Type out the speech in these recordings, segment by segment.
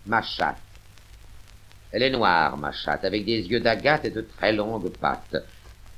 Ma chatte. Elle est noire, ma chatte, avec des yeux d'agate et de très longues pattes.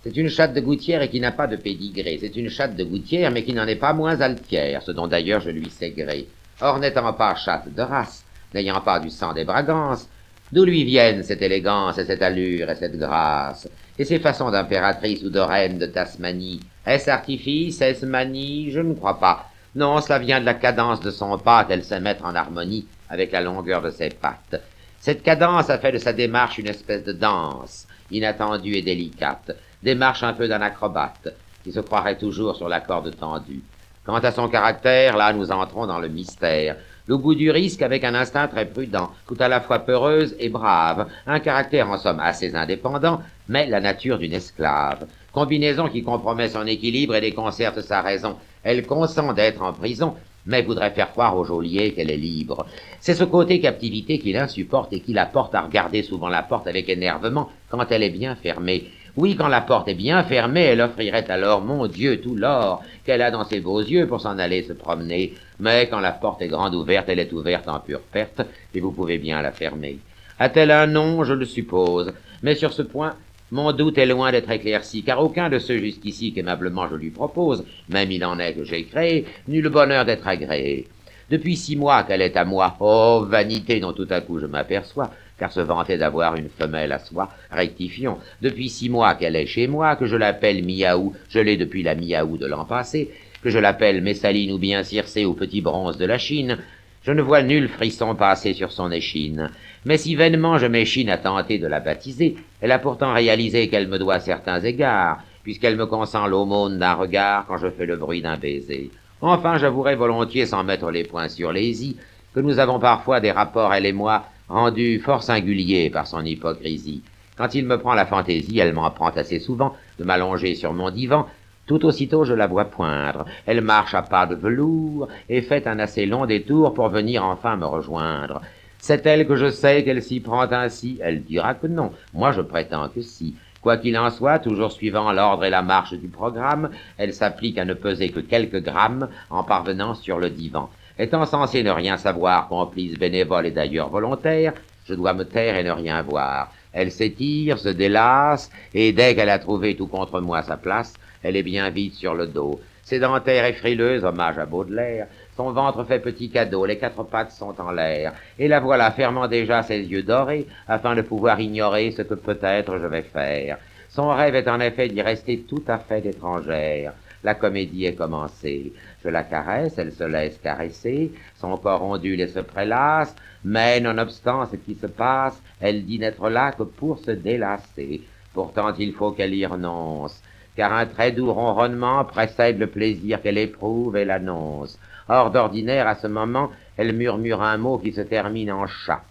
C'est une chatte de gouttière et qui n'a pas de pédigré. C'est une chatte de gouttière, mais qui n'en est pas moins altière, ce dont d'ailleurs je lui sais gré. Or, n'étant pas chatte de race, n'ayant pas du sang des Bragances, d'où lui viennent cette élégance et cette allure et cette grâce, et ces façons d'impératrice ou de reine de Tasmanie? Est-ce artifice, est-ce manie? Je ne crois pas. Non, cela vient de la cadence de son pas qu'elle sait mettre en harmonie avec la longueur de ses pattes. Cette cadence a fait de sa démarche une espèce de danse, inattendue et délicate, démarche un peu d'un acrobate, qui se croirait toujours sur la corde tendue. Quant à son caractère, là nous entrons dans le mystère. Le goût du risque avec un instinct très prudent, tout à la fois peureuse et brave, un caractère en somme assez indépendant, mais la nature d'une esclave. Combinaison qui compromet son équilibre et déconcerte sa raison. Elle consent d'être en prison, mais voudrait faire croire au geôlier qu'elle est libre. C'est ce côté captivité qui l'insupporte et qui la porte à regarder souvent la porte avec énervement quand elle est bien fermée. Oui, quand la porte est bien fermée, elle offrirait alors, mon Dieu, tout l'or qu'elle a dans ses beaux yeux pour s'en aller se promener. Mais quand la porte est grande ouverte, elle est ouverte en pure perte, et vous pouvez bien la fermer. A-t-elle un nom? Je le suppose. Mais sur ce point, mon doute est loin d'être éclairci, car aucun de ceux jusqu'ici qu'aimablement je lui propose, même il en est que j'ai créé, n'eut le bonheur d'être agréé. Depuis 6 mois qu'elle est à moi, oh, vanité dont tout à coup je m'aperçois, car se vantait d'avoir une femelle à soi, rectifions, depuis 6 mois qu'elle est chez moi, que je l'appelle Miaou, je l'ai depuis la Miaou de l'an passé, que je l'appelle Messaline ou bien Circé ou Petit Bronze de la Chine, je ne vois nul frisson passer sur son échine. Mais si vainement je m'échine à tenter de la baptiser, elle a pourtant réalisé qu'elle me doit certains égards, puisqu'elle me consent l'aumône d'un regard quand je fais le bruit d'un baiser. Enfin, j'avouerai volontiers, sans mettre les points sur les i, que nous avons parfois des rapports, elle et moi, rendus fort singuliers par son hypocrisie. Quand il me prend la fantaisie, elle m'en prend assez souvent, de m'allonger sur mon divan. Tout aussitôt je la vois poindre, elle marche à pas de velours, et fait un assez long détour pour venir enfin me rejoindre. C'est elle que je sais qu'elle s'y prend ainsi, elle dira que non, moi je prétends que si. Quoi qu'il en soit, toujours suivant l'ordre et la marche du programme, elle s'applique à ne peser que quelques grammes en parvenant sur le divan. Étant censé ne rien savoir, complice bénévole et d'ailleurs volontaire, je dois me taire et ne rien voir. Elle s'étire, se délasse, et dès qu'elle a trouvé tout contre moi sa place, elle est bien vite sur le dos. Sédentaire et frileuse, hommage à Baudelaire, son ventre fait petit cadeau, les 4 pattes sont en l'air, et la voilà fermant déjà ses yeux dorés, afin de pouvoir ignorer ce que peut-être je vais faire. Son rêve est en effet d'y rester tout à fait étrangère. La comédie est commencée. Je la caresse, elle se laisse caresser, son corps ondule et se prélasse, mais nonobstant ce qui se passe, elle dit n'être là que pour se délasser. Pourtant il faut qu'elle y renonce, car un très doux ronronnement précède le plaisir qu'elle éprouve et l'annonce. Or d'ordinaire, à ce moment, elle murmure un mot qui se termine en chat.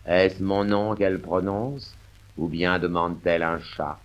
Est-ce mon nom qu'elle prononce, ou bien demande-t-elle un chat?